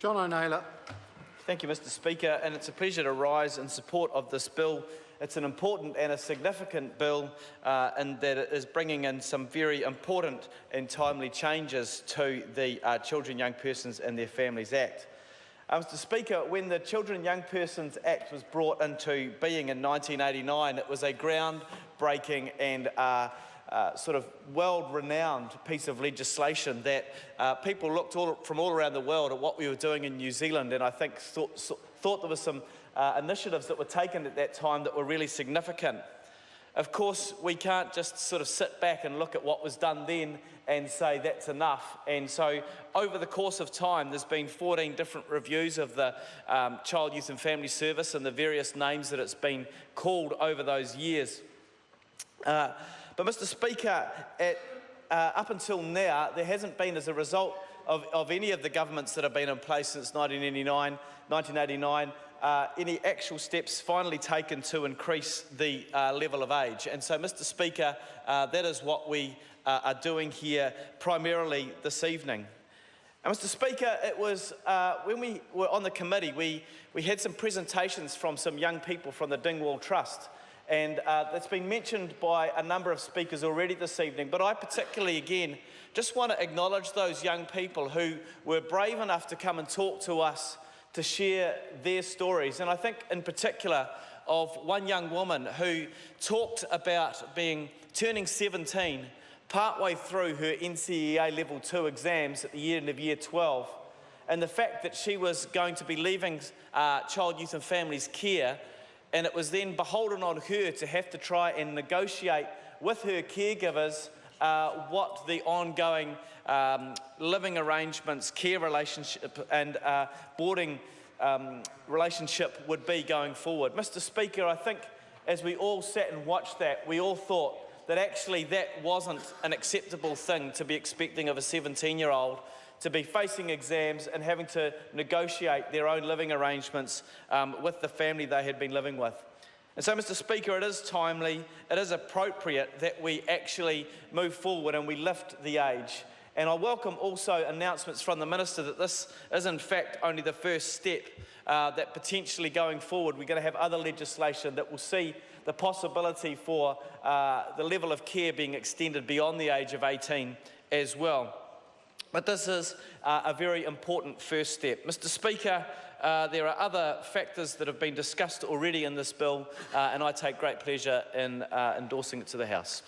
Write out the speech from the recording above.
John O'Naylor. Thank you, Mr Speaker, and it's a pleasure to rise in support of this bill. It's an important and a significant bill in that it is bringing in some very important and timely changes to the Children, Young Persons and Their Families Act. Mr Speaker, when the Children and Young Persons Act was brought into being in 1989, it was a groundbreaking and sort of world-renowned piece of legislation that people looked from all around the world at what we were doing in New Zealand, and I think thought there were some initiatives that were taken at that time that were really significant. Of course, we can't just sort of sit back and look at what was done then and say that's enough. And so over the course of time, there's been 14 different reviews of the Child, Youth and Family Service and the various names that it's been called over those years. But Mr Speaker, up until now, there hasn't been, as a result of any of the governments that have been in place since 1989, any actual steps finally taken to increase the level of age. And so, Mr Speaker, that is what we are doing here primarily this evening. And Mr Speaker, it was when we were on the committee, we had some presentations from some young people from the Dingwall Trust. And that's been mentioned by a number of speakers already this evening, but I particularly, again, just want to acknowledge those young people who were brave enough to come and talk to us to share their stories. And I think in particular of one young woman who talked about turning 17 partway through her NCEA Level 2 exams at the end of Year 12, and the fact that she was going to be leaving Child, Youth and Families care, and it was then beholden on her to have to try and negotiate with her caregivers what the ongoing living arrangements, care relationship and boarding relationship would be going forward. Mr Speaker, I think as we all sat and watched that, we all thought that actually that wasn't an acceptable thing to be expecting of a 17-year-old to be facing exams and having to negotiate their own living arrangements with the family they had been living with. And so, Mr Speaker, it is timely, it is appropriate that we actually move forward and we lift the age. And I welcome also announcements from the Minister that this is in fact only the first step, that potentially going forward we're going to have other legislation that will see the possibility for the level of care being extended beyond the age of 18 as well. But this is a very important first step. Mr Speaker, there are other factors that have been discussed already in this bill, and I take great pleasure in endorsing it to the House.